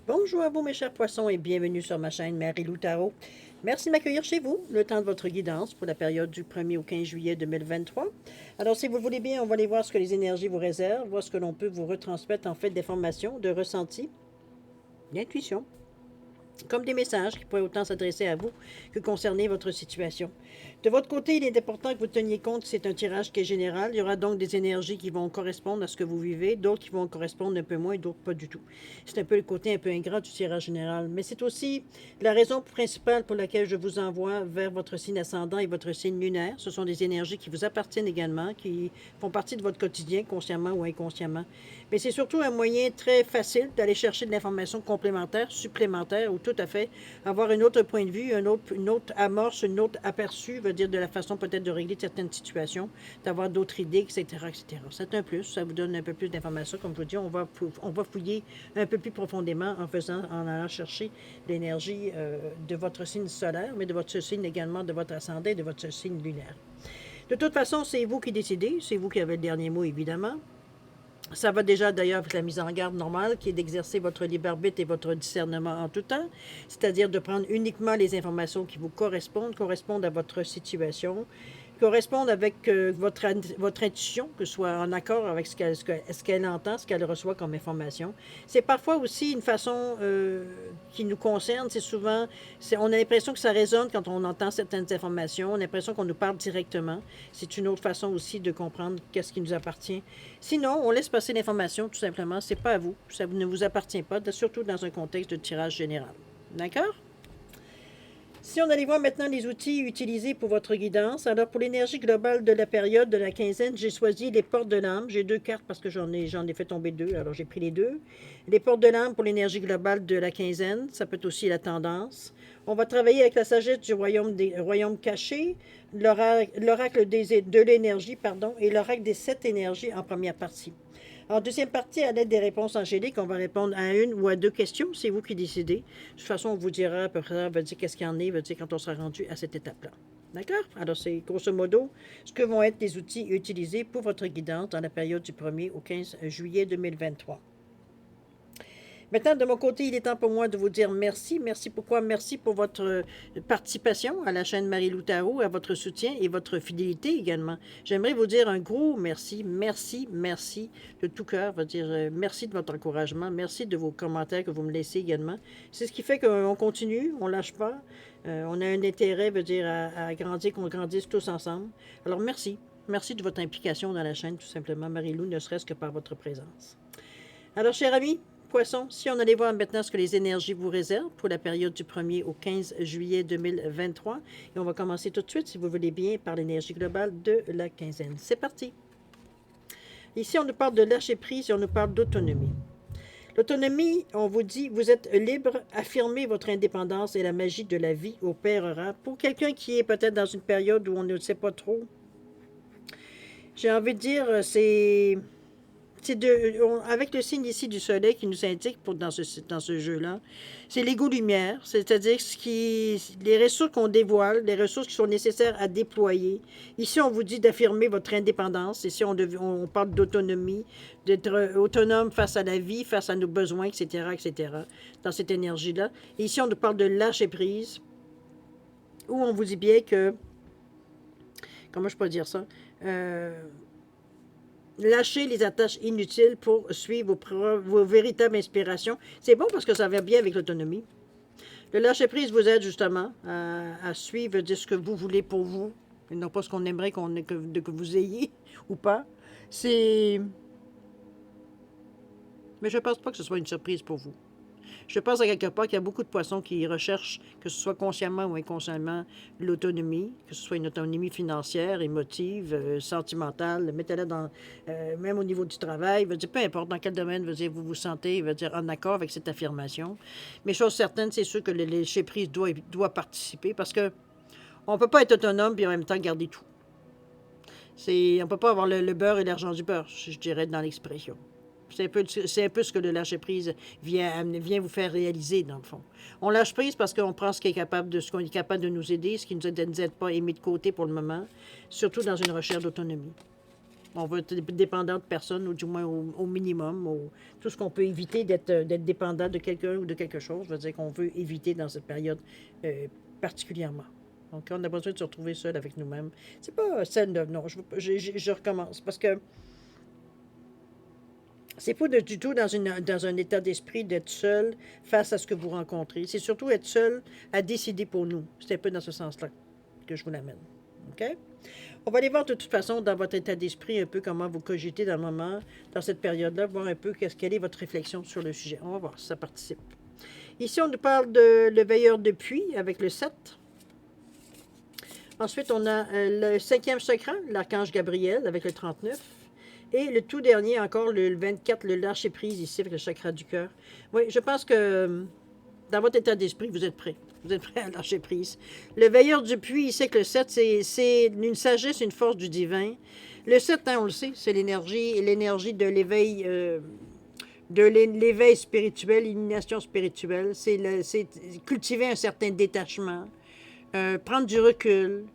Bonjour à vous mes chers poissons et bienvenue sur ma chaîne Marie-Lou Tarot. Merci de m'accueillir chez vous, le temps de votre guidance pour la période du 1er au 15 juillet 2023. Alors si vous le voulez bien, on va aller voir ce que les énergies vous réservent, voir ce que l'on peut vous retransmettre en fait d'informations, de ressentis, d'intuition, comme des messages qui pourraient autant s'adresser à vous que concerner votre situation. De votre côté, il est important que vous teniez compte que c'est un tirage qui est général. Il y aura donc des énergies qui vont correspondre à ce que vous vivez, d'autres qui vont correspondre un peu moins, d'autres pas du tout. C'est un peu le côté un peu ingrat du tirage général. Mais c'est aussi la raison principale pour laquelle je vous envoie vers votre signe ascendant et votre signe lunaire. Ce sont des énergies qui vous appartiennent également, qui font partie de votre quotidien, consciemment ou inconsciemment. Mais c'est surtout un moyen très facile d'aller chercher de l'information complémentaire, supplémentaire, ou tout à fait avoir un autre point de vue, une autre amorce, une autre aperçu, veut dire de la façon peut-être de régler certaines situations, d'avoir d'autres idées, etc., etc. C'est un plus, ça vous donne un peu plus d'informations. Comme je vous dis, on va fouiller un peu plus profondément en allant chercher l'énergie de votre signe solaire, mais de votre signe également, de votre ascendant et de votre signe lunaire. De toute façon, c'est vous qui décidez, c'est vous qui avez le dernier mot, évidemment. Ça va déjà d'ailleurs avec la mise en garde normale qui est d'exercer votre libre arbitre et votre discernement en tout temps, c'est-à-dire de prendre uniquement les informations qui vous correspondent à votre situation, correspondent avec votre intuition, que ce soit en accord avec ce qu'elle entend, ce qu'elle reçoit comme information. C'est parfois aussi une façon qui nous concerne. C'est souvent, on a l'impression que ça résonne quand on entend certaines informations. On a l'impression qu'on nous parle directement. C'est une autre façon aussi de comprendre qu'est-ce qui nous appartient. Sinon, on laisse passer l'information, tout simplement. C'est pas à vous. Ça ne vous appartient pas, surtout dans un contexte de tirage général. D'accord? Si on allait voir maintenant les outils utilisés pour votre guidance, alors pour l'énergie globale de la période de la quinzaine, j'ai choisi les portes de l'âme. J'ai deux cartes parce que j'en ai fait tomber deux, alors j'ai pris les deux. Les portes de l'âme pour l'énergie globale de la quinzaine, ça peut être aussi la tendance. On va travailler avec la sagesse du royaume caché, l'oracle de l'énergie, pardon, et l'oracle des sept énergies en première partie. En deuxième partie, à l'aide des réponses angéliques, on va répondre à une ou à deux questions. C'est vous qui décidez. De toute façon, on vous dira à peu près, va dire qu'est-ce qu'il y en est, va dire quand on sera rendu à cette étape-là. D'accord? Alors, c'est grosso modo ce que vont être les outils utilisés pour votre guidance dans la période du 1er au 15 juillet 2023. Maintenant, de mon côté, il est temps pour moi de vous dire merci. Merci pourquoi? Merci pour votre participation à la chaîne Marie-Lou Tarot, à votre soutien et votre fidélité également. J'aimerais vous dire un gros merci, merci, merci de tout cœur. Merci de votre encouragement, merci de vos commentaires que vous me laissez également. C'est ce qui fait qu'on continue, on ne lâche pas. On a un intérêt, à grandir, qu'on grandisse tous ensemble. Alors merci. Merci de votre implication dans la chaîne, tout simplement, Marie-Lou, ne serait-ce que par votre présence. Alors, chers amis, Poissons, si on allait voir maintenant ce que les énergies vous réservent pour la période du 1er au 15 juillet 2023. Et on va commencer tout de suite, si vous voulez bien, par l'énergie globale de la quinzaine. C'est parti. Ici, on nous parle de lâcher prise et on nous parle d'autonomie. L'autonomie, on vous dit, vous êtes libre, affirmez votre indépendance et la magie de la vie opérera. Pour quelqu'un qui est peut-être dans une période où on ne sait pas trop, j'ai envie de dire, avec le signe ici du soleil qui nous indique dans ce jeu-là, c'est l'ego lumière, c'est-à-dire les ressources qu'on dévoile, les ressources qui sont nécessaires à déployer. Ici, on vous dit d'affirmer votre indépendance. Ici, on parle d'autonomie, d'être autonome face à la vie, face à nos besoins, etc., etc., dans cette énergie-là. Et ici, on nous parle de lâcher prise, où on vous dit bien que, comment je peux dire ça, lâchez les attaches inutiles pour suivre vos véritables inspirations. C'est bon parce que ça va bien avec l'autonomie. Le lâcher-prise vous aide justement à suivre ce que vous voulez pour vous, et non pas ce qu'on aimerait que vous ayez ou pas. Mais je ne pense pas que ce soit une surprise pour vous. Je pense à quelque part qu'il y a beaucoup de poissons qui recherchent, que ce soit consciemment ou inconsciemment, l'autonomie, que ce soit une autonomie financière, émotive, sentimentale, mettez-la dans, même au niveau du travail, peu importe dans quel domaine vous vous sentez en accord avec cette affirmation. Mais chose certaine, c'est sûr que le lâcher-prise doit participer parce que on ne peut pas être autonome et en même temps garder tout. On ne peut pas avoir le beurre et l'argent du beurre, je dirais, dans l'expression. C'est un peu ce que le lâcher-prise vient vous faire réaliser, dans le fond. On lâche prise parce qu'on prend ce qu'on est capable de nous aider, ce qui ne nous aide pas et mis de côté pour le moment, surtout dans une recherche d'autonomie. On veut être dépendant de personne, ou du moins au minimum, tout ce qu'on peut éviter d'être dépendant de quelqu'un ou de quelque chose, veut dire qu'on veut éviter dans cette période particulièrement. Donc, on a besoin de se retrouver seul avec nous-mêmes. C'est pas celle de... Non, je recommence, parce que c'est pas du tout dans un état d'esprit d'être seul face à ce que vous rencontrez. C'est surtout être seul à décider pour nous. C'est un peu dans ce sens-là que je vous l'amène. OK? On va aller voir de toute façon dans votre état d'esprit un peu comment vous cogitez dans le moment, dans cette période-là, voir un peu quelle est votre réflexion sur le sujet. On va voir si ça participe. Ici, on nous parle de le veilleur de pluie avec le 7. Ensuite, on a le 5e chakra, l'archange Gabriel avec le 39. Et le tout dernier, encore le 24, le lâcher-prise ici avec le chakra du cœur. Oui, je pense que dans votre état d'esprit, vous êtes prêt. Vous êtes prêt à lâcher prise. Le veilleur du puits, il sait que le 7, c'est une sagesse, une force du divin. Le 7, hein, on le sait, c'est l'énergie de l'éveil spirituel, l'illumination spirituelle. C'est cultiver un certain détachement, prendre du recul.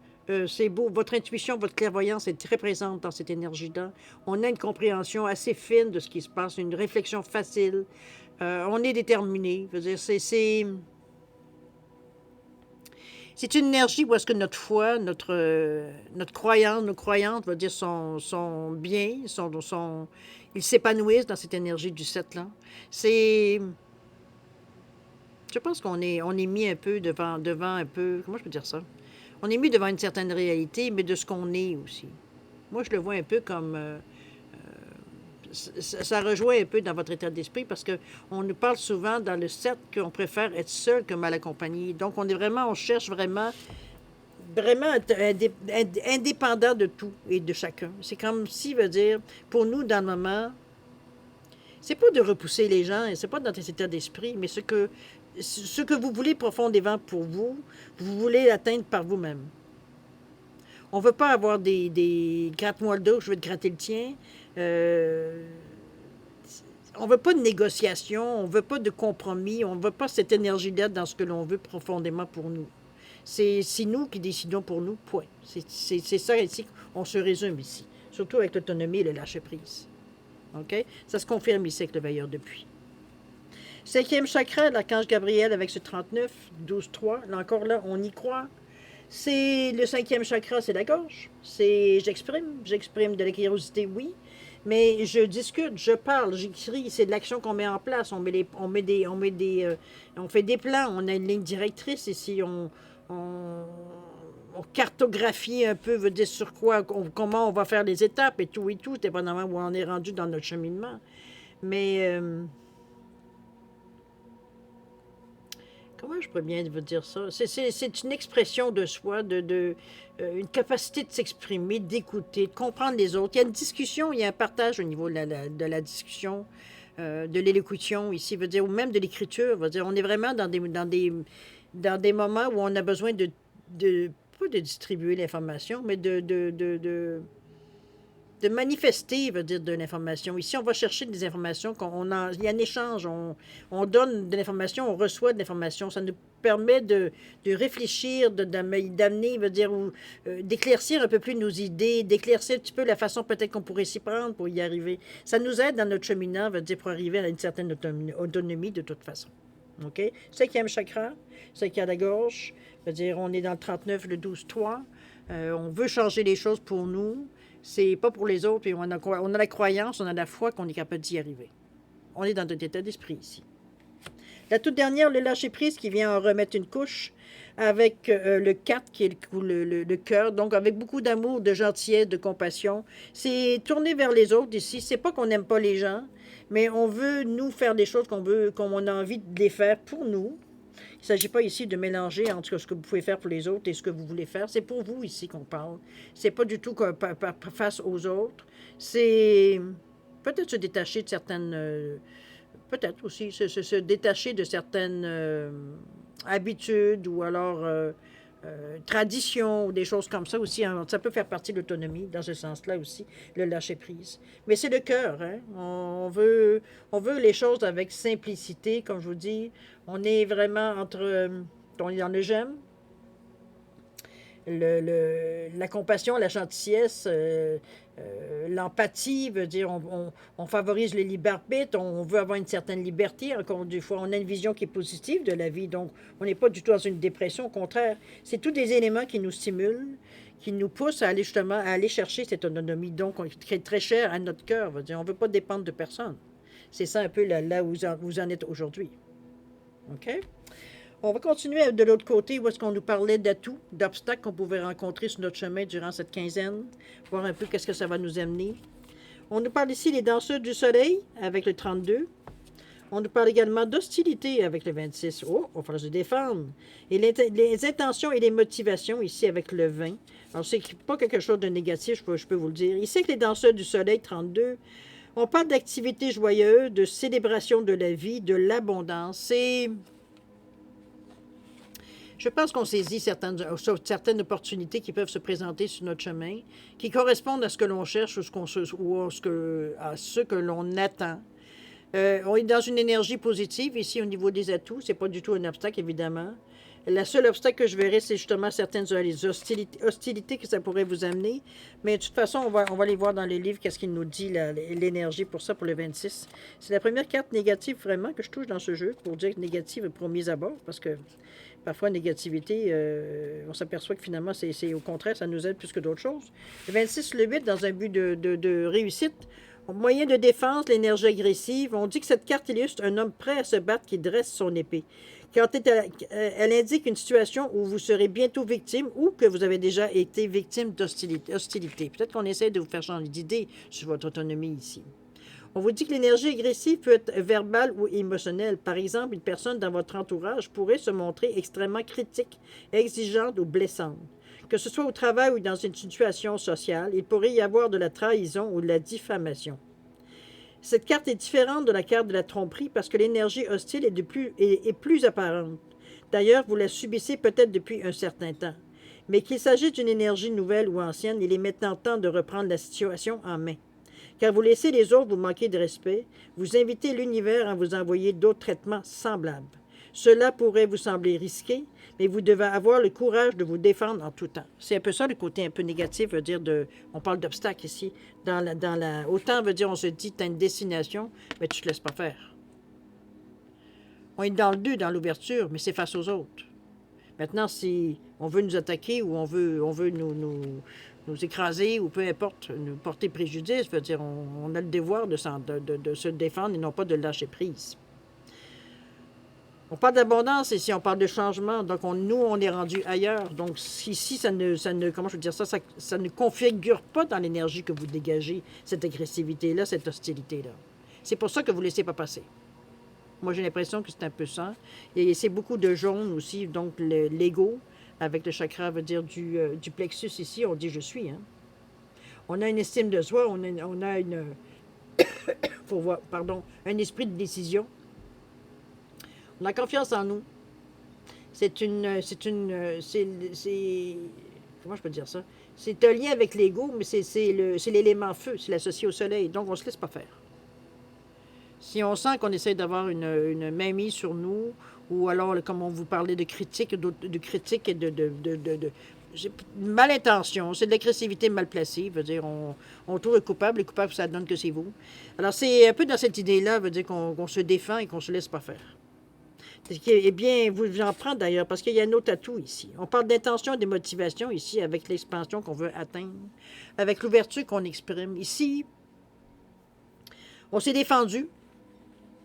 C'est beau. Votre intuition, votre clairvoyance est très présente dans cette énergie-là. On a une compréhension assez fine de ce qui se passe, une réflexion facile. On est déterminé. Je veux dire, c'est une énergie où est-ce que notre foi, notre croyance, nos croyances, va dire, sont bien, ils s'épanouissent dans cette énergie du 7-là. Je pense on est mis un peu devant un peu, comment je peux dire ça? On est mis devant une certaine réalité, mais de ce qu'on est aussi. Moi, je le vois un peu comme... ça rejoint un peu dans votre état d'esprit parce qu'on nous parle souvent dans le 7 qu'on préfère être seul que mal accompagné. Donc, on cherche vraiment indépendant de tout et de chacun. C'est comme si, veut dire, pour nous, dans le moment, c'est pas de repousser les gens, c'est pas dans cet état d'esprit, mais ce que vous voulez profondément pour vous, vous voulez l'atteindre par vous-même. On veut pas avoir des gratte-moi le dos, je veux te gratter le tien. On veut pas de négociation, on veut pas de compromis, on veut pas cette énergie-là dans ce que l'on veut profondément pour nous. C'est nous qui décidons pour nous, point. C'est ça ici, on se résume ici. Surtout avec l'autonomie et le lâcher-prise. OK? Ça se confirme ici avec le veilleur de pluie. 5e chakra, l'archange Gabriel avec ce 39, 12-3. Là encore, là, on y croit. C'est le 5e chakra, c'est la gorge. J'exprime de la curiosité, oui. Mais je discute, je parle, j'écris, c'est de l'action qu'on met en place. On fait des plans, on a une ligne directrice ici, on cartographie un peu, veut dire sur quoi, comment on va faire les étapes et tout, dépendamment où on est rendu dans notre cheminement. Mais comment je pourrais bien vous dire ça? C'est une expression de soi, une capacité de s'exprimer, d'écouter, de comprendre les autres. Il y a une discussion, il y a un partage au niveau de la discussion, de l'élocution ici, veut dire, ou même de l'écriture. Veut dire, on est vraiment dans des moments où on a besoin pas de distribuer l'information, mais de manifester, veut dire, de l'information. Ici, on va chercher des informations, il y a un échange, on donne de l'information, on reçoit de l'information. Ça nous permet de réfléchir, d'amener, veut dire, d'éclaircir un peu plus nos idées, d'éclaircir un petit peu la façon peut-être qu'on pourrait s'y prendre pour y arriver. Ça nous aide dans notre cheminant, veut dire, pour arriver à une certaine autonomie de toute façon. OK? 5e chakra, c'est qui a la gorge, veut dire, on est dans le 39, le 12-3. On veut changer les choses pour nous. C'est pas pour les autres, et on a la croyance, on a la foi qu'on est capable d'y arriver. On est dans notre état d'esprit ici. La toute dernière, le lâcher-prise qui vient en remettre une couche avec le 4 qui est le cœur, donc avec beaucoup d'amour, de gentillesse, de compassion. C'est tourner vers les autres ici. C'est pas qu'on n'aime pas les gens, mais on veut, nous, faire des choses qu'on a envie de les faire pour nous. Il ne s'agit pas ici de mélanger entre ce que vous pouvez faire pour les autres et ce que vous voulez faire. C'est pour vous ici qu'on parle. C'est pas du tout face aux autres. C'est peut-être se détacher de certaines... peut-être aussi se détacher de certaines habitudes ou alors traditions ou des choses comme ça aussi. Hein. Ça peut faire partie de l'autonomie dans ce sens-là aussi, le lâcher-prise. Mais c'est le cœur. Hein? On veut les choses avec simplicité, comme je vous dis. On est vraiment on est dans le j'aime, la compassion, la gentillesse, l'empathie, veut dire on favorise le libre arbitre, on veut avoir une certaine liberté. Encore une fois, on a une vision qui est positive de la vie, donc on n'est pas du tout dans une dépression. Au contraire, c'est tous des éléments qui nous stimulent, qui nous poussent à aller justement à aller chercher cette autonomie, donc qui est très chère à notre cœur. Veut dire, on ne veut pas dépendre de personne. C'est ça un peu là où vous en êtes aujourd'hui. OK? On va continuer de l'autre côté où est-ce qu'on nous parlait d'atouts, d'obstacles qu'on pouvait rencontrer sur notre chemin durant cette quinzaine, voir un peu qu'est-ce que ça va nous amener. On nous parle ici des danseurs du soleil avec le 32. On nous parle également d'hostilité avec le 26. Oh, il va falloir se défendre. Et les intentions et les motivations ici avec le 20. Alors, c'est pas quelque chose de négatif, je peux vous le dire. Ici, avec les danseurs du soleil 32, on parle d'activités joyeuses, de célébration de la vie, de l'abondance. C'est... Je pense qu'on saisit certaines opportunités qui peuvent se présenter sur notre chemin, qui correspondent à ce que l'on cherche ou à ce que l'on attend. On est dans une énergie positive ici au niveau des atouts. Ce n'est pas du tout un obstacle, évidemment. Le seul obstacle que je verrais, c'est justement certaines hostilités que ça pourrait vous amener. Mais de toute façon, on va aller voir dans les livres qu'est-ce qu'il nous dit, l'énergie pour ça, pour le 26. C'est la première carte négative vraiment que je touche dans ce jeu, pour dire que négative est promise à bord, parce que parfois, négativité, on s'aperçoit que finalement, c'est au contraire, ça nous aide plus que d'autres choses. Le 26, le 8, dans un but de réussite, moyen de défense, l'énergie agressive. On dit que cette carte illustre un homme prêt à se battre qui dresse son épée. Quand elle indique une situation où vous serez bientôt victime ou que vous avez déjà été victime d'hostilité. Peut-être qu'on essaie de vous faire changer d'idée sur votre autonomie ici. On vous dit que l'énergie agressive peut être verbale ou émotionnelle. Par exemple, une personne dans votre entourage pourrait se montrer extrêmement critique, exigeante ou blessante. Que ce soit au travail ou dans une situation sociale, il pourrait y avoir de la trahison ou de la diffamation. Cette carte est différente de la carte de la tromperie parce que l'énergie hostile est plus apparente. D'ailleurs, vous la subissez peut-être depuis un certain temps. Mais qu'il s'agisse d'une énergie nouvelle ou ancienne, il est maintenant temps de reprendre la situation en main. Car vous laissez les autres vous manquer de respect, vous invitez l'univers à vous envoyer d'autres traitements semblables. Cela pourrait vous sembler risqué, mais vous devez avoir le courage de vous défendre en tout temps. C'est un peu ça le côté un peu négatif, veut dire on parle d'obstacles ici. Autant veut dire on se dit tu as une destination, mais tu ne te laisses pas faire. On est dans le 2, dans l'ouverture, mais c'est face aux autres. Maintenant, si on veut nous attaquer ou on veut nous écraser ou peu importe, nous porter préjudice, veut dire on a le devoir de se défendre et non pas de lâcher prise. On parle d'abondance ici, on parle de changement, donc nous, on est rendu ailleurs. Donc ici, ça ne configure pas dans l'énergie que vous dégagez, cette agressivité-là, cette hostilité-là. C'est pour ça que vous ne laissez pas passer. Moi, j'ai l'impression que c'est un peu ça. Et c'est beaucoup de jaune aussi, donc l'ego, avec le chakra, veut dire du plexus ici, on dit « je suis ». Hein. On a une estime de soi, on a un esprit de décision. On a confiance en nous. Comment je peux dire ça? C'est un lien avec l'ego, mais c'est l'élément feu, c'est l'associé au soleil, donc on ne se laisse pas faire. Si on sent qu'on essaie d'avoir une mainmise sur nous, ou alors, comme on vous parlait de critique et de malintention, c'est de l'agressivité mal placée, veut dire on trouve le coupable ça donne que c'est vous. Alors c'est un peu dans cette idée-là, veut dire qu'on se défend et qu'on ne se laisse pas faire. Eh bien, vous en prendre d'ailleurs, parce qu'il y a un autre atout ici. On parle d'intention et de motivation ici, avec l'expansion qu'on veut atteindre, avec l'ouverture qu'on exprime. Ici, on s'est défendu.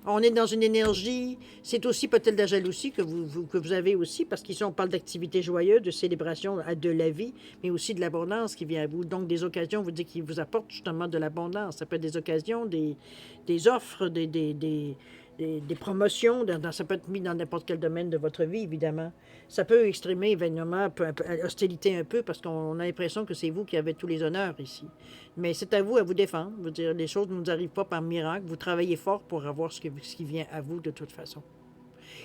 On est dans une énergie, c'est aussi peut-être la jalousie que vous avez aussi, parce qu'ici, on parle d'activités joyeuses, de célébration de la vie, mais aussi de l'abondance qui vient à vous. Donc, des occasions, vous dites, qui vous apportent justement de l'abondance. Ça peut être des occasions, des offres, des promotions, ça peut être mis dans n'importe quel domaine de votre vie, évidemment. Ça peut exprimer événement, hostilité un peu, parce qu'on a l'impression que c'est vous qui avez tous les honneurs ici. Mais c'est à vous défendre. Je veux dire, les choses ne nous arrivent pas par miracle. Vous travaillez fort pour avoir ce qui vient à vous de toute façon.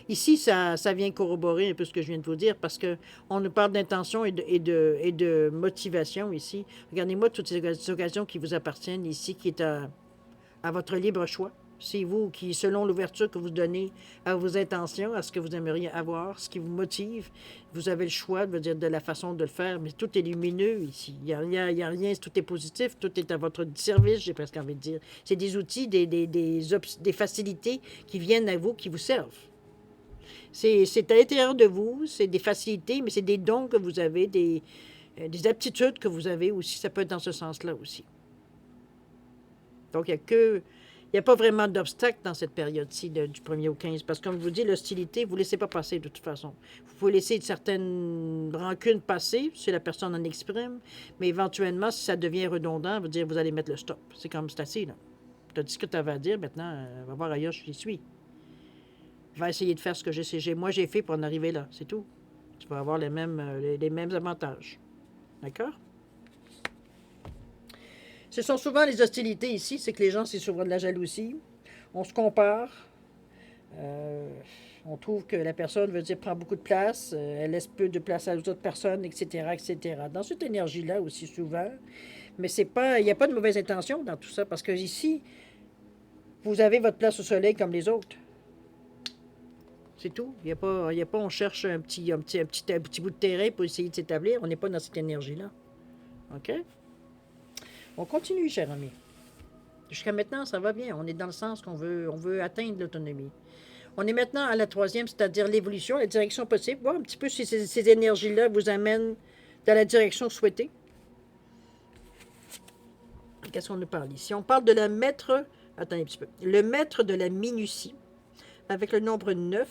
Ici, ça vient corroborer un peu ce que je viens de vous dire, parce qu'on nous parle d'intention et de motivation ici. Regardez-moi toutes ces occasions qui vous appartiennent ici, qui est à votre libre choix. C'est vous qui, selon l'ouverture que vous donnez à vos intentions, à ce que vous aimeriez avoir, ce qui vous motive, vous avez le choix de la façon de le faire, mais tout est lumineux ici. Il y a rien, tout est positif, tout est à votre service, j'ai presque envie de dire. C'est des outils, des facilités qui viennent à vous, qui vous servent. C'est à l'intérieur de vous, c'est des facilités, mais c'est des dons que vous avez, des aptitudes que vous avez aussi. Ça peut être dans ce sens-là aussi. Donc, il n'y a pas vraiment d'obstacle dans cette période-ci du 1er au 15, parce que comme je vous dis, l'hostilité, vous ne laissez pas passer de toute façon. Vous pouvez laisser certaines rancunes passer, si la personne en exprime, mais éventuellement, si ça devient redondant, vous allez mettre le stop. C'est comme c'est assez, là. Tu as dit ce que tu avais à dire, maintenant, va voir ailleurs, j'y suis. Va essayer de faire ce que moi j'ai fait pour en arriver là, c'est tout. Tu vas avoir les mêmes avantages. D'accord? Ce sont souvent les hostilités ici, c'est que les gens, c'est souvent de la jalousie. On se compare. On trouve que la personne, prend beaucoup de place. Elle laisse peu de place aux autres personnes, etc., etc. Dans cette énergie-là aussi souvent. Mais il n'y a pas de mauvaise intention dans tout ça, parce que ici, vous avez votre place au soleil comme les autres. C'est tout. Il y a pas, on cherche un petit bout de terrain pour essayer de s'établir. On n'est pas dans cette énergie-là. OK? On continue, cher ami. Jusqu'à maintenant, ça va bien. On est dans le sens on veut atteindre l'autonomie. On est maintenant à la troisième, c'est-à-dire l'évolution, la direction possible. Voir un petit peu si ces énergies-là vous amènent dans la direction souhaitée. Qu'est-ce qu'on nous parle ici? On parle de la maître... Attendez un petit peu. Le maître de la minutie, avec le nombre 9.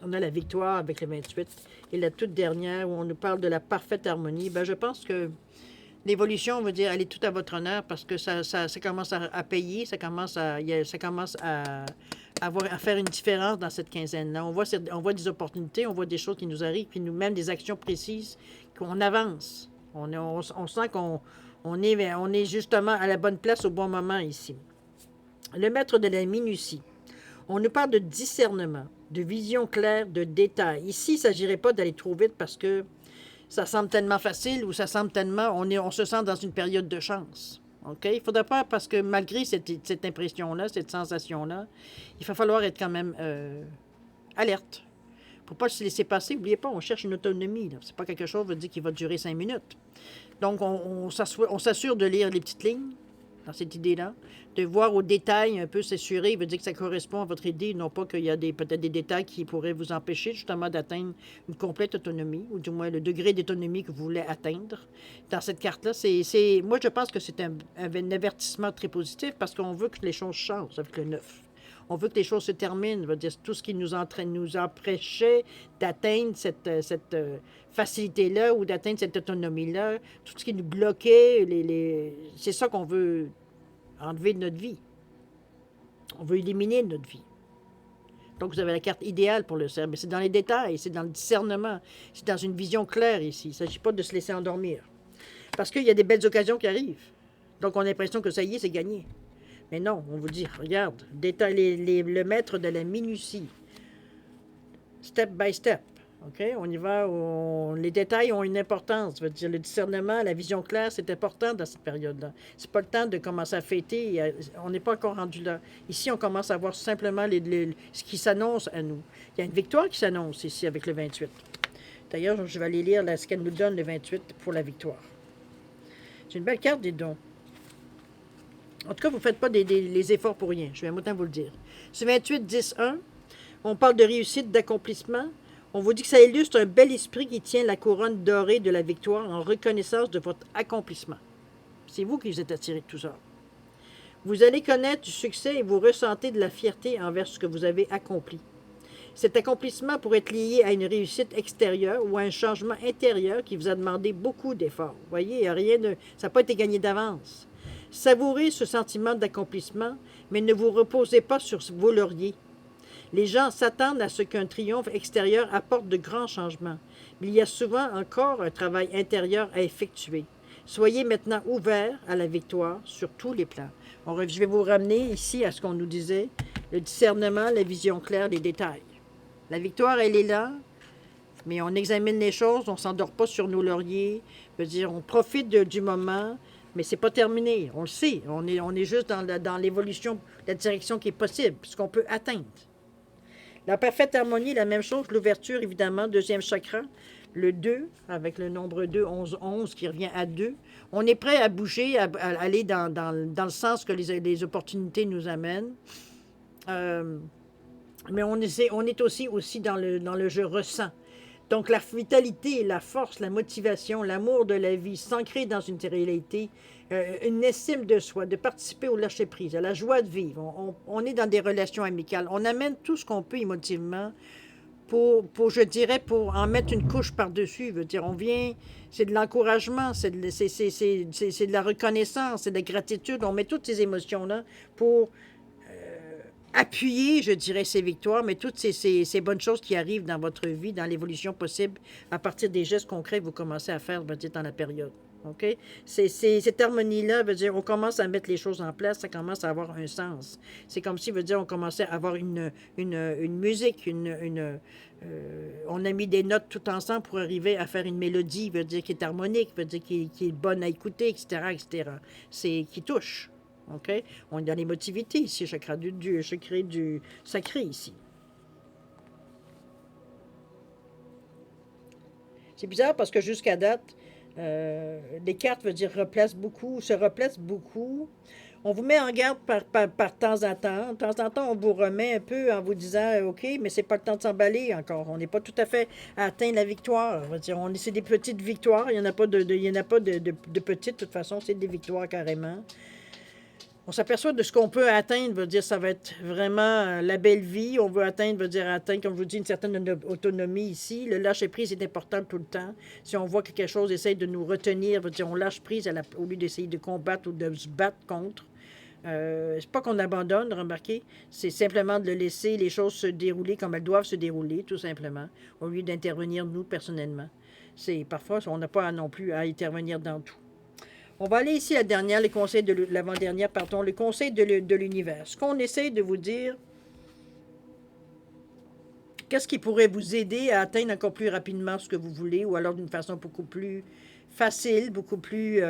On a la victoire avec le 28. Et la toute dernière, où on nous parle de la parfaite harmonie. Je pense que l'évolution, elle est tout à votre honneur parce que ça commence à payer, ça commence à faire une différence dans cette quinzaine-là. On voit des opportunités, on voit des choses qui nous arrivent, puis nous-mêmes des actions précises, qu'on avance. On sent qu'on est justement à la bonne place au bon moment ici. Le maître de la minutie. On nous parle de discernement, de vision claire, de détails. Ici, il ne s'agirait pas d'aller trop vite parce que ça semble tellement facile ou ça semble tellement... On se sent dans une période de chance. OK? Il ne faudrait pas, parce que malgré cette impression-là, cette sensation-là, il va falloir être quand même alerte. Pour ne pas se laisser passer, n'oubliez pas, on cherche une autonomie. Ce n'est pas quelque chose qui va durer 5 minutes. Donc, on s'assure de lire les petites lignes dans cette idée-là, de voir au détail un peu s'assurer, il veut dire que ça correspond à votre idée, non pas qu'il y a peut-être des détails qui pourraient vous empêcher justement d'atteindre une complète autonomie, ou du moins le degré d'autonomie que vous voulez atteindre. Dans cette carte-là, moi je pense que c'est un avertissement très positif parce qu'on veut que les choses changent avec le 9. On veut que les choses se terminent, dire tout ce qui nous empêchait d'atteindre cette facilité-là ou d'atteindre cette autonomie-là, tout ce qui nous bloquait, c'est ça qu'on veut enlever de notre vie. On veut éliminer de notre vie. Donc, vous avez la carte idéale pour le faire, mais c'est dans les détails, c'est dans le discernement, c'est dans une vision claire ici. Il ne s'agit pas de se laisser endormir. Parce qu'il y a des belles occasions qui arrivent. Donc, on a l'impression que ça y est, c'est gagné. Mais non, on vous dit, regarde, le maître de la minutie. Step by step. OK? On y va. Les détails ont une importance. Le discernement, la vision claire, c'est important dans cette période-là. C'est pas le temps de commencer à fêter. On n'est pas encore rendu là. Ici, on commence à voir simplement ce qui s'annonce à nous. Il y a une victoire qui s'annonce ici avec le 28. D'ailleurs, je vais aller lire ce qu'elle nous donne, le 28, pour la victoire. C'est une belle carte, des dons. En tout cas, vous ne faites pas les efforts pour rien. Je vais autant vous le dire. Ce 28, 10, 1, on parle de réussite, d'accomplissement. On vous dit que ça illustre un bel esprit qui tient la couronne dorée de la victoire en reconnaissance de votre accomplissement. C'est vous qui vous êtes attiré de tout ça. Vous allez connaître du succès et vous ressentez de la fierté envers ce que vous avez accompli. Cet accomplissement pourrait être lié à une réussite extérieure ou à un changement intérieur qui vous a demandé beaucoup d'efforts. Vous voyez, ça n'a pas été gagné d'avance. Savourez ce sentiment d'accomplissement, mais ne vous reposez pas sur vos lauriers. Les gens s'attendent à ce qu'un triomphe extérieur apporte de grands changements, mais il y a souvent encore un travail intérieur à effectuer. Soyez maintenant ouverts à la victoire sur tous les plans. Je vais vous ramener ici à ce qu'on nous disait, le discernement, la vision claire, les détails. La victoire, elle est là, mais on examine les choses, on ne s'endort pas sur nos lauriers. On profite du moment. Mais c'est pas terminé, on le sait. On est juste dans l'évolution, la direction qui est possible, ce qu'on peut atteindre. La parfaite harmonie, la même chose, l'ouverture, évidemment, deuxième chakra, le 2, avec le nombre 2, 11, 11, qui revient à 2. On est prêt à bouger, à aller dans le sens que les opportunités nous amènent. Mais on est aussi dans le je ressens. Donc la vitalité, la force, la motivation, l'amour de la vie, s'ancrer dans une réalité, une estime de soi, de participer au lâcher-prise, à la joie de vivre. On est dans des relations amicales. On amène tout ce qu'on peut émotivement je dirais, pour en mettre une couche par-dessus. Je veux dire, on vient, c'est de l'encouragement, c'est de la reconnaissance, c'est de la gratitude. On met toutes ces émotions-là pour appuyer, je dirais, ces victoires, mais toutes ces bonnes choses qui arrivent dans votre vie, dans l'évolution possible, à partir des gestes concrets que vous commencez à faire, je veux dire, dans la période. OK? Cette harmonie-là veut dire on commence à mettre les choses en place, ça commence à avoir un sens. C'est comme si, veut dire, on commençait à avoir une musique, on a mis des notes tout ensemble pour arriver à faire une mélodie, veut dire qui est harmonique, veut dire qui est bonne à écouter, etc., etc. C'est qui touche. OK? On est dans l'émotivité ici, chakra du sacré ici. C'est bizarre parce que jusqu'à date, les cartes veut dire se replacent beaucoup. On vous met en garde par temps à temps. De temps en temps, on vous remet un peu en vous disant OK, mais c'est pas le temps de s'emballer encore. On n'est pas tout à fait à atteindre la victoire. On va dire, c'est des petites victoires. Il n'y en a pas de petites, de toute façon, c'est des victoires carrément. On s'aperçoit de ce qu'on peut atteindre, veut dire ça va être vraiment la belle vie. On veut atteindre, comme je vous dis, une certaine autonomie ici. Le lâcher-prise est important tout le temps. Si on voit que quelque chose essaie de nous retenir, veut dire on lâche prise au lieu d'essayer de combattre ou de se battre contre. C'est pas qu'on abandonne, remarquez, c'est simplement de laisser les choses se dérouler comme elles doivent se dérouler, tout simplement, au lieu d'intervenir nous personnellement. Parfois, on n'a pas non plus à intervenir dans tout. On va aller ici à l'avant-dernière, le conseil de l'univers. Ce qu'on essaie de vous dire, qu'est-ce qui pourrait vous aider à atteindre encore plus rapidement ce que vous voulez, ou alors d'une façon beaucoup plus facile, beaucoup plus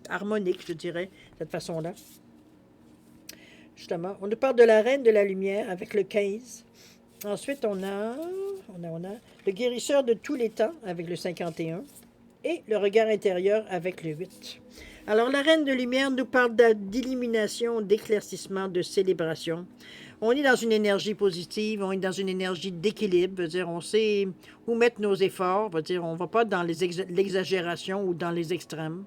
harmonique, je dirais, cette façon-là. Justement, on nous parle de la reine de la lumière avec le 15. Ensuite, on a le guérisseur de tous les temps avec le 51. Et le regard intérieur avec le 8. Alors, la Reine de Lumière nous parle d'illumination, d'éclaircissement, de célébration. On est dans une énergie positive, on est dans une énergie d'équilibre, dire on sait où mettre nos efforts, dire on ne va pas dans l'exagération ou dans les extrêmes.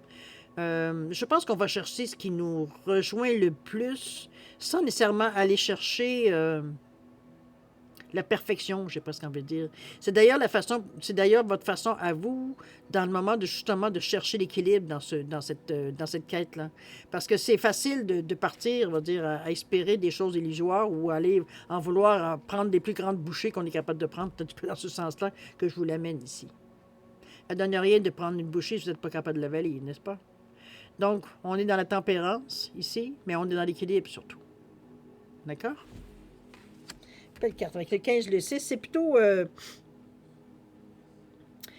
Je pense qu'on va chercher ce qui nous rejoint le plus, sans nécessairement aller chercher la perfection, je ne sais pas ce qu'on veut dire. C'est d'ailleurs votre façon à vous, dans le moment justement de chercher l'équilibre dans cette quête-là. Parce que c'est facile de partir, on va dire, à espérer des choses illusoires ou aller en vouloir prendre des plus grandes bouchées qu'on est capable de prendre, peut-être dans ce sens-là que je vous l'amène ici. Ça ne donne rien de prendre une bouchée si vous n'êtes pas capable de l'avaler, n'est-ce pas? Donc, on est dans la tempérance ici, mais on est dans l'équilibre surtout. D'accord? Belle carte. Avec le 15, le 6, c'est plutôt...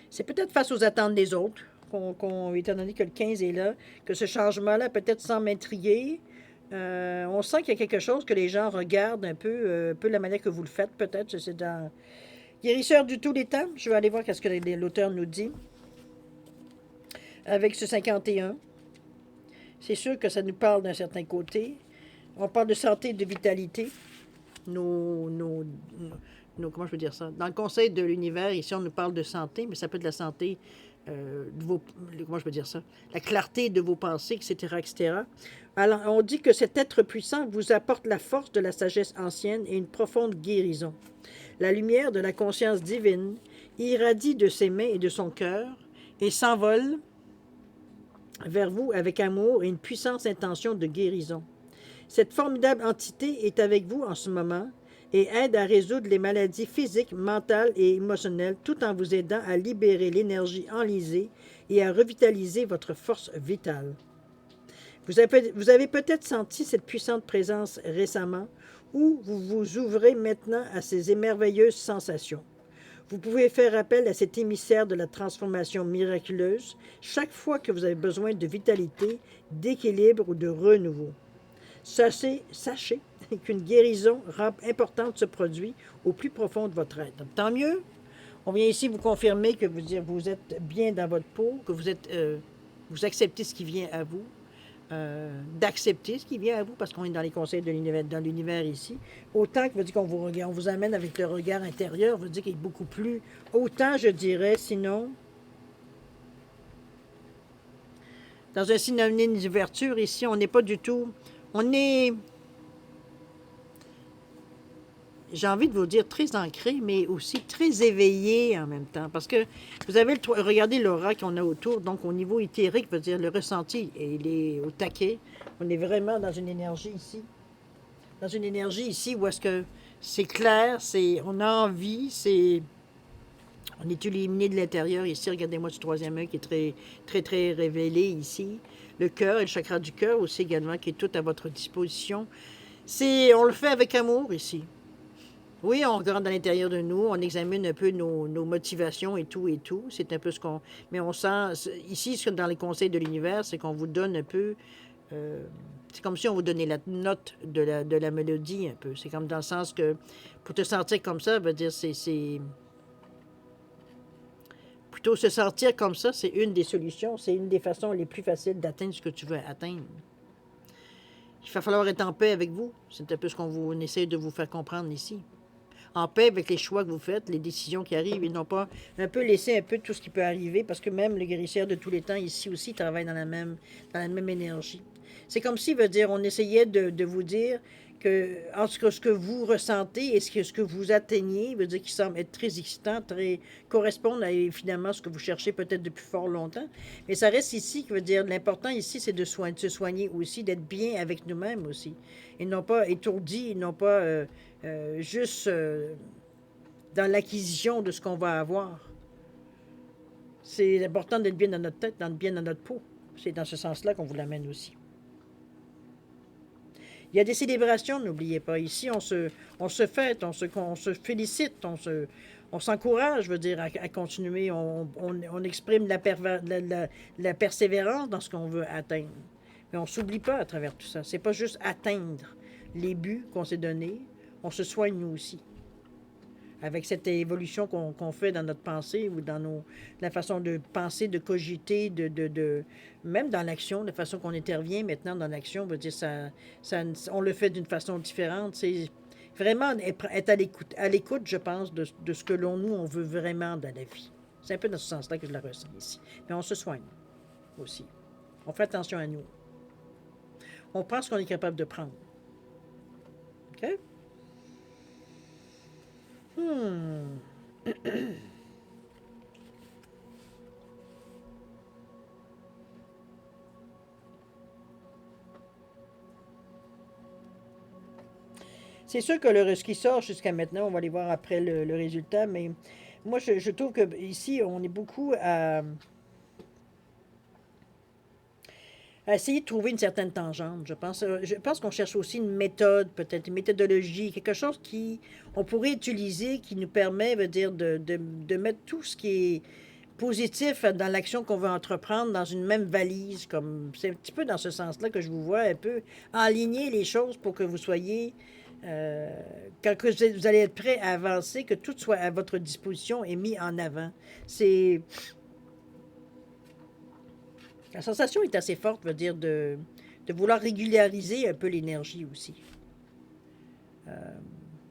c'est peut-être face aux attentes des autres, étant donné que le 15 est là, que ce changement-là peut-être semble intriguer. On sent qu'il y a quelque chose que les gens regardent un peu la manière que vous le faites, peut-être. C'est dans Guérisseur du tout les temps. Je vais aller voir ce que l'auteur nous dit. Avec ce 51. C'est sûr que ça nous parle d'un certain côté. On parle de santé et de vitalité. Comment je peux dire ça? Dans le conseil de l'univers, ici, on nous parle de santé, mais ça peut être la santé comment je peux dire ça? La clarté de vos pensées, etc., etc. Alors, on dit que cet être puissant vous apporte la force de la sagesse ancienne et une profonde guérison. La lumière de la conscience divine irradie de ses mains et de son cœur et s'envole vers vous avec amour et une puissante intention de guérison. Cette formidable entité est avec vous en ce moment et aide à résoudre les maladies physiques, mentales et émotionnelles tout en vous aidant à libérer l'énergie enlisée et à revitaliser votre force vitale. Vous avez peut-être senti cette puissante présence récemment ou vous vous ouvrez maintenant à ces merveilleuses sensations. Vous pouvez faire appel à cet émissaire de la transformation miraculeuse chaque fois que vous avez besoin de vitalité, d'équilibre ou de renouveau. Sachez qu'une guérison importante se produit au plus profond de votre être. Donc, tant mieux. On vient ici vous confirmer que vous êtes bien dans votre peau, que vous acceptez ce qui vient à vous, d'accepter ce qui vient à vous, parce qu'on est dans les conseils de l'univers, dans l'univers ici. Autant que veut dire qu'on vous regarde, on vous amène avec le regard intérieur, veut dire qu'il est beaucoup plus, autant je dirais, sinon, dans un synonyme d'ouverture ici, on n'est pas du tout, on est, j'ai envie de vous dire, très ancré, mais aussi très éveillé en même temps. Parce que vous avez, regardez l'aura qu'on a autour, donc au niveau éthérique, veut dire le ressenti, et il est au taquet. On est vraiment dans une énergie ici. Dans une énergie ici où est-ce que c'est clair, on a envie, on est illuminé de l'intérieur ici. Regardez-moi ce troisième œil qui est très, très, très révélé ici. Le cœur et le chakra du cœur aussi également qui est tout à votre disposition. On le fait avec amour ici. Oui, on regarde à l'intérieur de nous, on examine un peu nos motivations et tout et tout. C'est un peu ce qu'on... Mais on sent... Ici, dans les conseils de l'univers, c'est qu'on vous donne un peu... c'est comme si on vous donnait la note de la mélodie un peu. C'est comme dans le sens que pour te sentir comme ça, veut dire c'est... Plutôt se sentir comme ça, c'est une des solutions, c'est une des façons les plus faciles d'atteindre ce que tu veux atteindre. Il va falloir être en paix avec vous. C'est un peu ce qu'on essaie de vous faire comprendre ici. En paix avec les choix que vous faites, les décisions qui arrivent, et non pas un peu laisser un peu tout ce qui peut arriver, parce que même le guérisseur de tous les temps, ici aussi, travaille dans la même énergie. C'est comme si, veut dire, on essayait de vous dire que, en tout cas, ce que vous ressentez et ce que vous atteignez, veut dire qu'il semble être très excitant, très correspondre à finalement ce que vous cherchez peut-être depuis fort longtemps. Mais ça reste ici, qui veut dire, l'important ici, c'est de se soigner aussi, d'être bien avec nous-mêmes aussi. Et non pas étourdi, et non pas juste dans l'acquisition de ce qu'on va avoir. C'est important d'être bien dans notre tête, bien dans notre peau. C'est dans ce sens-là qu'on vous l'amène aussi. Il y a des célébrations, n'oubliez pas. Ici, on se fête, on se félicite, on s'encourage, je veux dire, à continuer. On exprime la persévérance dans ce qu'on veut atteindre. Mais on ne s'oublie pas à travers tout ça. C'est pas juste atteindre les buts qu'on s'est donnés. On se soigne nous aussi. Avec cette évolution qu'on fait dans notre pensée ou dans la façon de penser, de cogiter, même dans l'action, la façon qu'on intervient maintenant dans l'action, veut dire on le fait d'une façon différente. C'est vraiment être à l'écoute, je pense, de ce que nous, on veut vraiment dans la vie. C'est un peu dans ce sens-là que je la ressens ici. Mais on se soigne aussi. On fait attention à nous. On prend ce qu'on est capable de prendre. OK? C'est sûr que ce qui sort jusqu'à maintenant, on va aller voir après le résultat, mais moi, je trouve que ici, on est beaucoup à essayer de trouver une certaine tangente, je pense. Je pense qu'on cherche aussi une méthode, peut-être une méthodologie, quelque chose on pourrait utiliser, qui nous permet, veut dire, de mettre tout ce qui est positif dans l'action qu'on veut entreprendre dans une même valise. C'est un petit peu dans ce sens-là que je vous vois un peu aligner les choses pour que vous soyez, quand vous allez être prêt à avancer, que tout soit à votre disposition et mis en avant. La sensation est assez forte, veut dire, de vouloir régulariser un peu l'énergie aussi.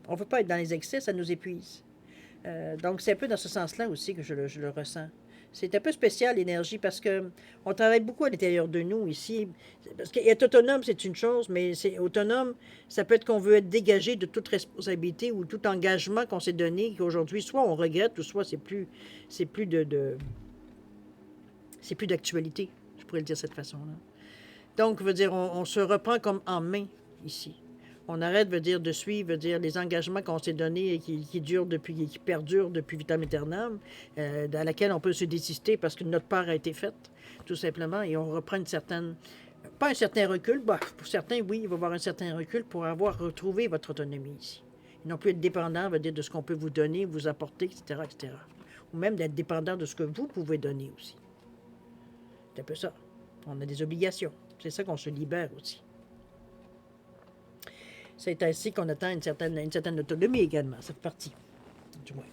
On ne veut pas être dans les excès, ça nous épuise. Donc, c'est un peu dans ce sens-là aussi que je le ressens. C'est un peu spécial, l'énergie, parce que on travaille beaucoup à l'intérieur de nous ici. Parce qu'être autonome, c'est une chose, mais c'est autonome, ça peut être qu'on veut être dégagé de toute responsabilité ou tout engagement qu'on s'est donné, qu'aujourd'hui, soit on regrette, ou soit c'est plus d'actualité. Je pourrais le dire de cette façon-là. Donc, veut dire, on se reprend comme en main ici. On arrête, veut dire, de suivre, veut dire, les engagements qu'on s'est donnés et qui perdurent depuis vitam aeternam, dans laquelle on peut se désister parce que notre part a été faite, tout simplement, et on reprend pas un certain recul, pour certains, oui, il va y avoir un certain recul pour avoir retrouvé votre autonomie ici. Non plus être dépendant veut dire de ce qu'on peut vous donner, vous apporter, etc., etc. Ou même d'être dépendant de ce que vous pouvez donner aussi. C'est un peu ça. On a des obligations. C'est ça qu'on se libère aussi. C'est ainsi qu'on atteint une certaine autonomie également, cette partie, du moins.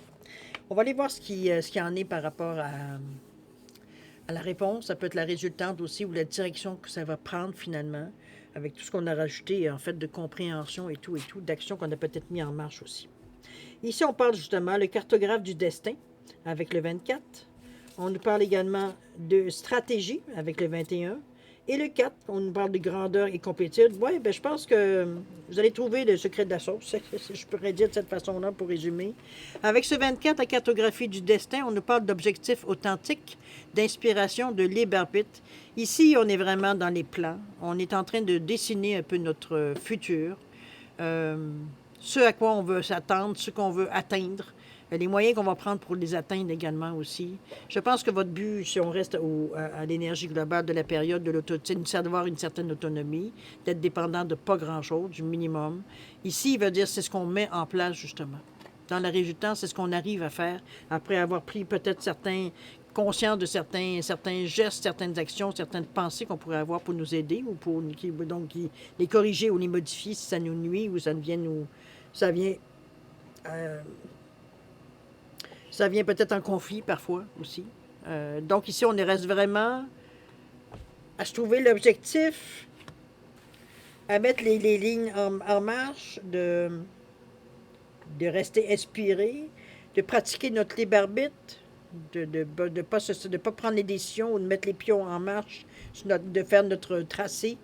On va aller voir ce qui en est par rapport à la réponse. Ça peut être la résultante aussi ou la direction que ça va prendre finalement, avec tout ce qu'on a rajouté en fait de compréhension et tout, d'action qu'on a peut-être mis en marche aussi. Ici, on parle justement le cartographe du destin avec le 24. On nous parle également de stratégie avec le 21. Et le 4, on nous parle de grandeur et complétude. Oui, ben, je pense que vous allez trouver le secret de la sauce, je pourrais dire de cette façon-là pour résumer. Avec ce 24, la cartographie du destin, on nous parle d'objectifs authentiques, d'inspiration, de libre arbitre. Ici, on est vraiment dans les plans. On est en train de dessiner un peu notre futur, ce à quoi on veut s'attendre, ce qu'on veut atteindre. Les moyens qu'on va prendre pour les atteindre également aussi. Je pense que votre but, si on reste à l'énergie globale de la période de l'autonomie, c'est d'avoir une certaine autonomie, d'être dépendant de pas grand-chose, du minimum. Ici, il veut dire c'est ce qu'on met en place, justement. Dans la résultance, c'est ce qu'on arrive à faire après avoir pris peut-être conscience de certains gestes, certaines actions, certaines pensées qu'on pourrait avoir pour nous aider ou pour donc les corriger ou les modifier si ça nous nuit ou ça vient... Ça vient peut-être en conflit parfois aussi. Donc ici, on reste vraiment à se trouver l'objectif, à mettre les lignes en marche, de rester inspiré, de pratiquer notre libre arbitre, de ne pas prendre les décisions ou de mettre les pions en marche, de faire notre tracé.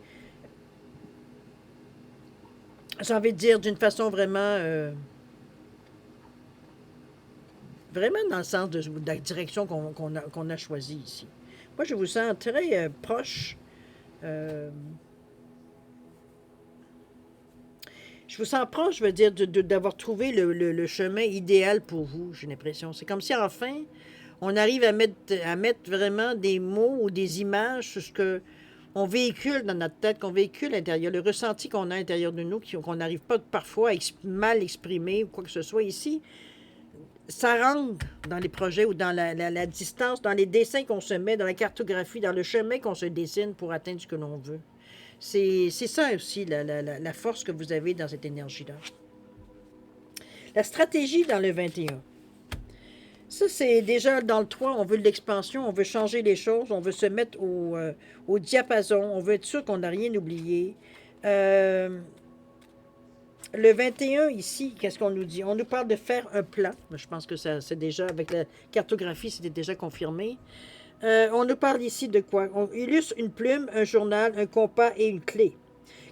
J'ai envie de dire d'une façon vraiment... vraiment dans le sens de la direction qu'on a choisie ici. Moi, je vous sens très proche. Je vous sens proche, je veux dire, d'avoir trouvé le chemin idéal pour vous, j'ai l'impression. C'est comme si, enfin, on arrive à mettre vraiment des mots ou des images sur ce qu'on véhicule dans notre tête, qu'on véhicule à l'intérieur, le ressenti qu'on a à l'intérieur de nous, qu'on n'arrive pas parfois à mal exprimer ou quoi que ce soit ici. Ça rentre dans les projets ou dans la distance, dans les dessins qu'on se met, dans la cartographie, dans le chemin qu'on se dessine pour atteindre ce que l'on veut. C'est ça aussi la force que vous avez dans cette énergie-là. La stratégie dans le 21. Ça, c'est déjà dans le 3, on veut de l'expansion, on veut changer les choses, on veut se mettre au diapason, on veut être sûr qu'on n'a rien oublié. Le 21 ici, qu'est-ce qu'on nous dit? On nous parle de faire un plan. Je pense que ça, c'est déjà, avec la cartographie, c'était déjà confirmé. On nous parle ici de quoi? On illustre une plume, un journal, un compas et une clé.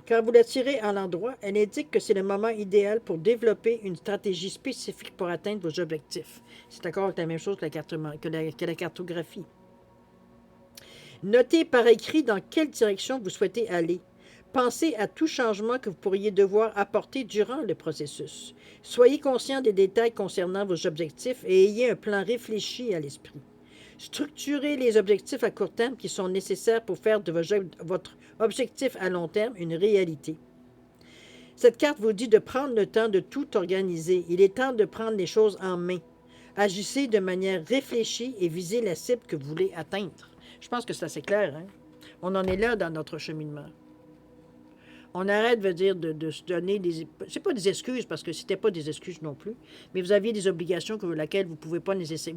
Quand vous la tirez à l'endroit, elle indique que c'est le moment idéal pour développer une stratégie spécifique pour atteindre vos objectifs. C'est encore la même chose que la cartographie. Notez par écrit dans quelle direction vous souhaitez aller. Pensez à tout changement que vous pourriez devoir apporter durant le processus. Soyez conscient des détails concernant vos objectifs et ayez un plan réfléchi à l'esprit. Structurez les objectifs à court terme qui sont nécessaires pour faire de votre objectif à long terme une réalité. Cette carte vous dit de prendre le temps de tout organiser. Il est temps de prendre les choses en main. Agissez de manière réfléchie et visez la cible que vous voulez atteindre. Je pense que c'est assez clair, hein? On en est là dans notre cheminement. On arrête, veut dire, de se donner des... C'est pas des excuses, parce que c'était pas des excuses non plus, mais vous aviez des obligations pour lesquelles vous ne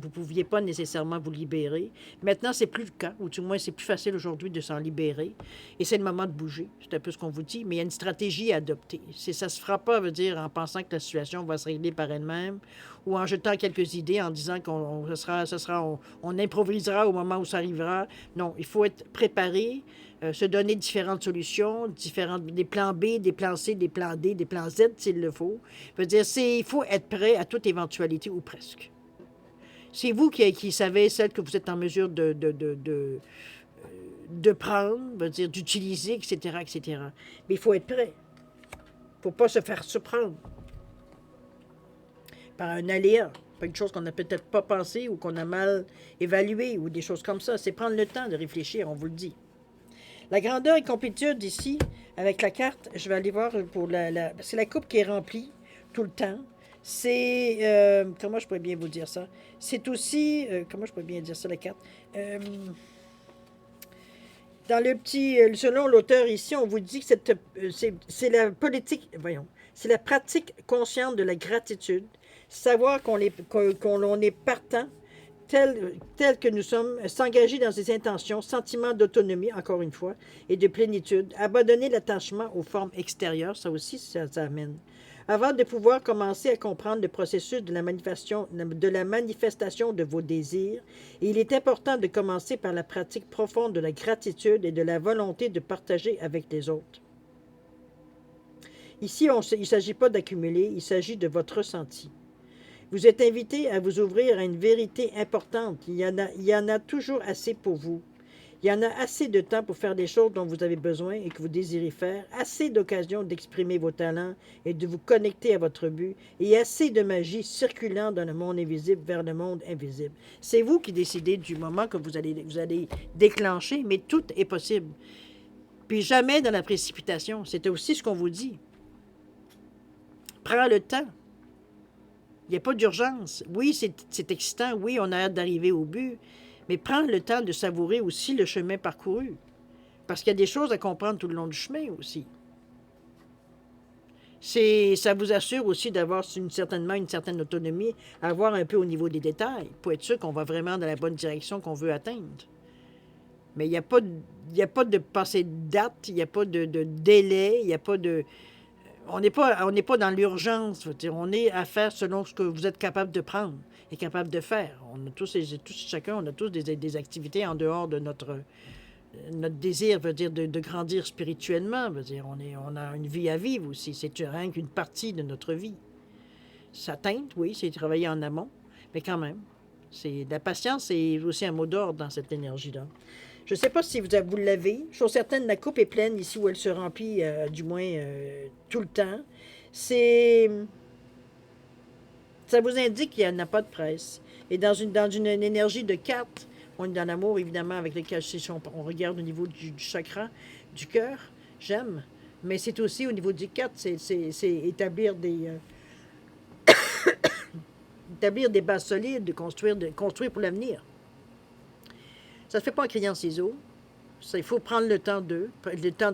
pouviez pas nécessairement vous libérer. Maintenant, c'est plus le cas, ou du moins, c'est plus facile aujourd'hui de s'en libérer. Et c'est le moment de bouger. C'est un peu ce qu'on vous dit, mais il y a une stratégie à adopter. Ça se fera pas, veut dire, en pensant que la situation va se régler par elle-même, ou en jetant quelques idées, en disant qu'on on improvisera au moment où ça arrivera. Non, il faut être préparé, se donner différentes solutions, des plans B, des plans C, des plans D, des plans Z s'il le faut. Je veux dire, il faut être prêt à toute éventualité ou presque. C'est vous qui savez celle que vous êtes en mesure de prendre, veut dire d'utiliser, etc., etc. Mais il faut être prêt. Il ne faut pas se faire surprendre par un aléa, pas une chose qu'on n'a peut-être pas pensé ou qu'on a mal évalué ou des choses comme ça. C'est prendre le temps de réfléchir, on vous le dit. La grandeur et complétude ici, avec la carte, je vais aller voir pour c'est la coupe qui est remplie. tout le temps. C'est, comment je pourrais bien vous dire ça? C'est aussi, comment je pourrais bien dire ça, la carte? Euh, Dans le petit, selon l'auteur ici, on vous dit que c'est la politique, voyons, c'est la pratique consciente de la gratitude, savoir qu'on est partant, tel que nous sommes, s'engager dans ses intentions, sentiment d'autonomie, encore une fois, et de plénitude, abandonner l'attachement aux formes extérieures, ça aussi, ça amène. Avant de pouvoir commencer à comprendre le processus de la manifestation de vos désirs, il est important de commencer par la pratique profonde de la gratitude et de la volonté de partager avec les autres. Ici, il ne s'agit pas d'accumuler, il s'agit de votre ressenti. Vous êtes invité à vous ouvrir à une vérité importante. Il y en a toujours assez pour vous. Il y en a assez de temps pour faire des choses dont vous avez besoin et que vous désirez faire, assez d'occasions d'exprimer vos talents et de vous connecter à votre but, et assez de magie circulant dans le monde invisible vers le monde invisible. C'est vous qui décidez du moment que vous allez déclencher, mais tout est possible. Puis jamais dans la précipitation. C'était aussi ce qu'on vous dit. Prends le temps. Il n'y a pas d'urgence. Oui, c'est excitant. Oui, on a hâte d'arriver au but. Mais prends le temps de savourer aussi le chemin parcouru. Parce qu'il y a des choses à comprendre tout le long du chemin aussi. Ça vous assure aussi d'avoir certainement une certaine autonomie, à voir un peu au niveau des détails, pour être sûr qu'on va vraiment dans la bonne direction qu'on veut atteindre. Mais il n'y a pas de passé de date, il n'y a pas de délai, il n'y a pas de... On n'est pas dans l'urgence, je veux dire, on est à faire selon ce que vous êtes capable de prendre et capable de faire. On a chacun, on a tous des activités en dehors de notre désir, veut dire, de grandir spirituellement. Veut dire, on a une vie à vivre aussi. C'est rien qu'une partie de notre vie. Ça teinte, oui, c'est travailler en amont, mais quand même. La patience, c'est aussi un mot d'ordre dans cette énergie-là. Je ne sais pas si vous l'avez. Je suis certaine la coupe est pleine ici où elle se remplit, du moins tout le temps. C'est, ça vous indique qu'il n'y en a pas de presse. Et dans une énergie de 4, on est dans l'amour, évidemment, avec lequel si on regarde au niveau du chakra, du cœur, j'aime. Mais c'est aussi au niveau du 4, c'est établir des bases solides, construire pour l'avenir. Ça ne se fait pas en criant ciseaux. Il faut prendre le temps de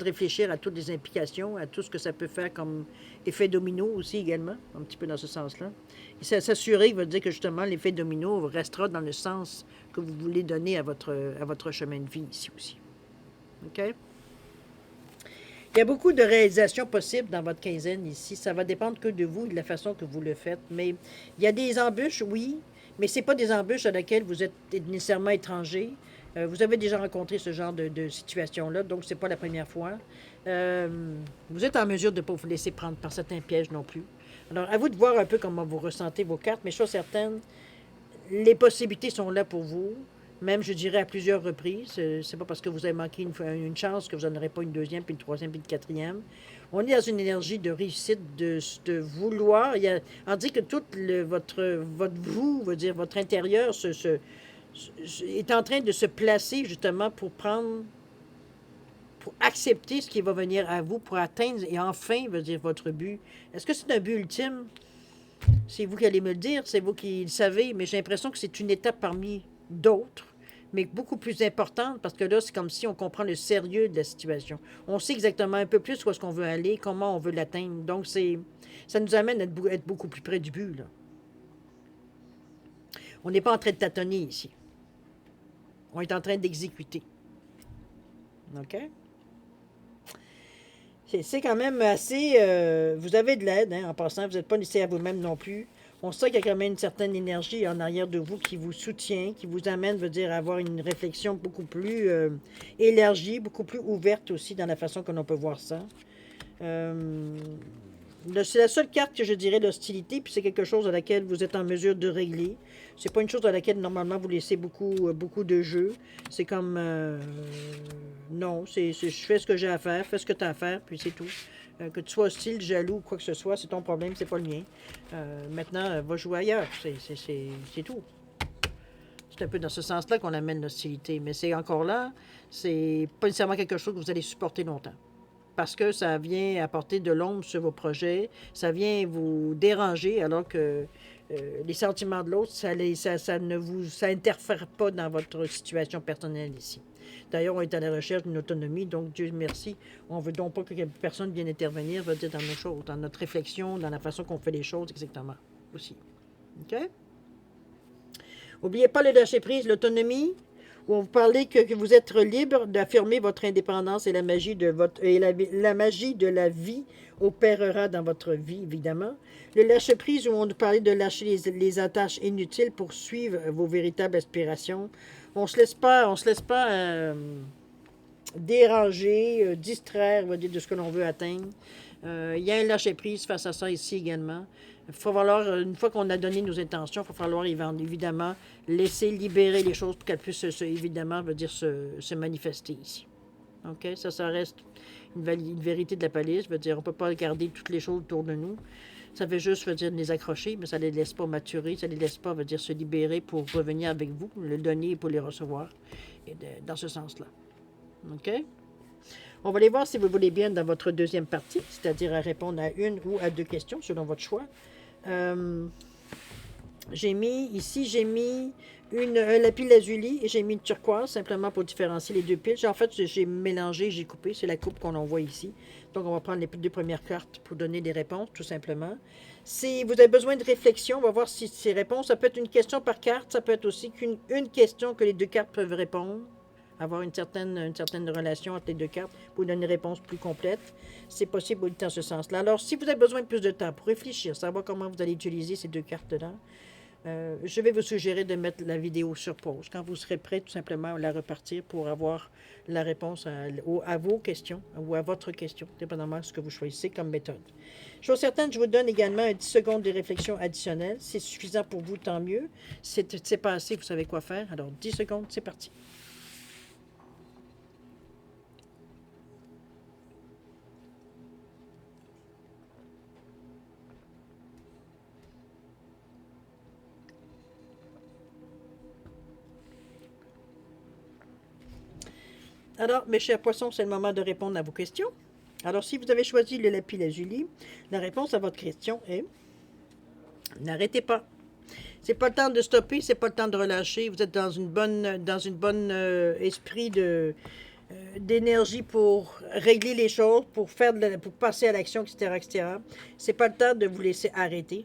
réfléchir à toutes les implications, à tout ce que ça peut faire comme effet domino aussi également, un petit peu dans ce sens-là. Et s'assurer veut dire que justement l'effet domino restera dans le sens que vous voulez donner à votre chemin de vie ici aussi. OK? Il y a beaucoup de réalisations possibles dans votre quinzaine ici. Ça va dépendre que de vous et de la façon que vous le faites. Mais il y a des embûches, oui, mais ce n'est pas des embûches à laquelle vous êtes nécessairement étranger. Vous avez déjà rencontré ce genre de situation-là, donc ce n'est pas la première fois. Vous êtes en mesure de ne pas vous laisser prendre par certains pièges non plus. Alors, à vous de voir un peu comment vous ressentez vos cartes, mais chose certaine, les possibilités sont là pour vous, même, je dirais, à plusieurs reprises. C'est pas parce que vous avez manqué une chance que vous n'en aurez pas une deuxième, puis une troisième, puis une quatrième. On est dans une énergie de réussite, de vouloir. On dit que tout votre vous, veut dire votre intérieur, est en train de se placer justement pour accepter ce qui va venir à vous, pour atteindre et enfin, veut dire, votre but. Est-ce que c'est un but ultime? C'est vous qui allez me le dire, c'est vous qui le savez, mais j'ai l'impression que c'est une étape parmi d'autres, mais beaucoup plus importante, parce que là, c'est comme si on comprend le sérieux de la situation. On sait exactement un peu plus où est-ce qu'on veut aller, comment on veut l'atteindre. Donc, ça nous amène à être beaucoup plus près du but, là. On n'est pas en train de tâtonner ici. On est en train d'exécuter. OK? C'est quand même assez... vous avez de l'aide, hein, en passant. Vous n'êtes pas laissé à vous-même non plus. On sent qu'il y a quand même une certaine énergie en arrière de vous qui vous soutient, qui vous amène, veut dire, à avoir une réflexion beaucoup plus élargie, beaucoup plus ouverte aussi dans la façon que l'on peut voir ça. C'est la seule carte que je dirais l'hostilité, puis c'est quelque chose à laquelle vous êtes en mesure de régler. C'est pas une chose à laquelle normalement vous laissez beaucoup de jeu. C'est comme non, je fais ce que j'ai à faire, fais ce que tu as à faire, puis c'est tout. Que tu sois hostile, jaloux, quoi que ce soit, c'est ton problème, c'est pas le mien. Maintenant, va jouer ailleurs, c'est tout. C'est un peu dans ce sens-là qu'on amène l'hostilité, mais c'est encore là, c'est pas nécessairement quelque chose que vous allez supporter longtemps. parce que ça vient apporter de l'ombre sur vos projets, ça vient vous déranger, alors que les sentiments de l'autre, ça interfère pas dans votre situation personnelle ici. D'ailleurs, on est à la recherche d'une autonomie, donc Dieu merci, on ne veut donc pas que personne vienne intervenir, veut dire dans nos choses, dans notre réflexion, dans la façon qu'on fait les choses, exactement, aussi. OK? N'oubliez pas le lâcher-prise, l'autonomie, où vous parlez que vous êtes libre d'affirmer votre indépendance et la magie de la magie de la vie opérera dans votre vie, évidemment. Le lâcher-prise, où on nous parlait de lâcher les attaches inutiles pour suivre vos véritables aspirations. On se laisse pas déranger, distraire, on va dire, de ce que l'on veut atteindre. Il y a un lâcher-prise face à ça ici également. Il faut falloir, une fois qu'on a donné nos intentions, il va falloir évidemment laisser libérer les choses pour qu'elles puissent, évidemment, veut dire, se manifester ici. OK? Ça reste une vérité de la palisse. Veut dire, on ne peut pas garder toutes les choses autour de nous. Ça veut juste, veut dire, les accrocher, mais ça ne les laisse pas maturer, ça ne les laisse pas, veut dire, se libérer pour revenir avec vous, le donner pour les recevoir, et dans ce sens-là. OK? On va aller voir si vous voulez bien dans votre deuxième partie, c'est-à-dire à répondre à une ou à deux questions selon votre choix. J'ai mis un lapis lazuli et j'ai mis une turquoise simplement pour différencier les deux piles. En fait, j'ai mélangé, j'ai coupé, c'est la coupe qu'on envoie ici. Donc, on va prendre les deux premières cartes pour donner des réponses, tout simplement. Si vous avez besoin de réflexion, on va voir si ces réponses, ça peut être une question par carte, ça peut être aussi une question que les deux cartes peuvent répondre. Avoir une certaine relation entre les deux cartes pour donner une réponse plus complète. C'est possible dans ce sens-là. Alors, si vous avez besoin de plus de temps pour réfléchir, savoir comment vous allez utiliser ces deux cartes-là, je vais vous suggérer de mettre la vidéo sur pause. Quand vous serez prêt, tout simplement, à la repartir pour avoir la réponse à vos questions ou à votre question, dépendamment de ce que vous choisissez comme méthode. Chose certaine, je vous donne également 10 secondes de réflexion additionnelle. C'est suffisant pour vous, tant mieux. C'est pas assez, vous savez quoi faire. Alors, 10 secondes, c'est parti. Alors, mes chers poissons, c'est le moment de répondre à vos questions. Alors, si vous avez choisi le lapis lazuli, la réponse à votre question est n'arrêtez pas. C'est pas le temps de stopper, c'est pas le temps de relâcher. Vous êtes dans une bonne esprit d'énergie pour régler les choses, pour passer à l'action, etc., etc. C'est pas le temps de vous laisser arrêter.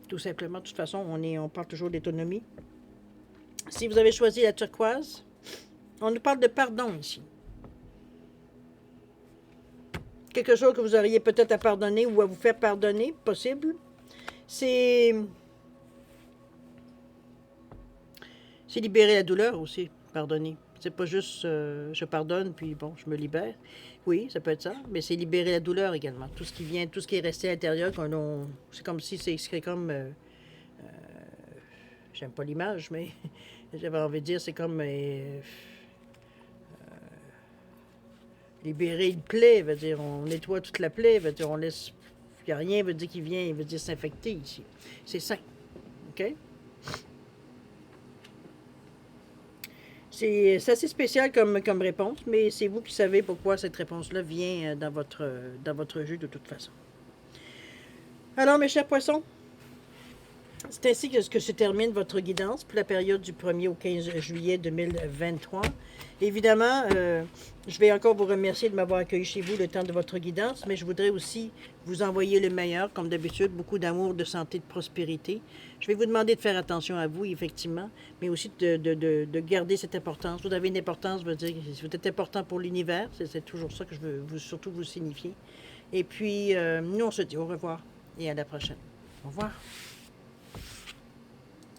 Tout simplement, de toute façon, on parle toujours d'autonomie. Si vous avez choisi la turquoise, on nous parle de pardon ici. Quelque chose que vous auriez peut-être à pardonner ou à vous faire pardonner, possible. C'est libérer la douleur aussi, pardonner. C'est pas juste je pardonne, puis bon, je me libère. Oui, ça peut être ça, mais c'est libérer la douleur également. Tout ce qui est resté à l'intérieur, c'est comme si c'est comme... j'aime pas l'image, mais j'avais envie de dire, c'est comme... libérer une plaie, veut dire, on nettoie toute la plaie, veut dire, on laisse... Il n'y a rien, veut dire, qui vient, veut dire, s'infecter ici. C'est sain. OK? C'est assez spécial comme réponse, mais c'est vous qui savez pourquoi cette réponse-là vient dans votre jeu de toute façon. Alors, mes chers poissons, c'est ainsi que se termine votre guidance pour la période du 1er au 15 juillet 2023. Évidemment, je vais encore vous remercier de m'avoir accueilli chez vous le temps de votre guidance, mais je voudrais aussi vous envoyer le meilleur, comme d'habitude, beaucoup d'amour, de santé, de prospérité. Je vais vous demander de faire attention à vous, effectivement, mais aussi de garder cette importance. Vous avez une importance, je veux dire, vous êtes important pour l'univers, c'est toujours ça que je veux surtout vous signifier. Et puis, nous, on se dit au revoir et à la prochaine. Au revoir.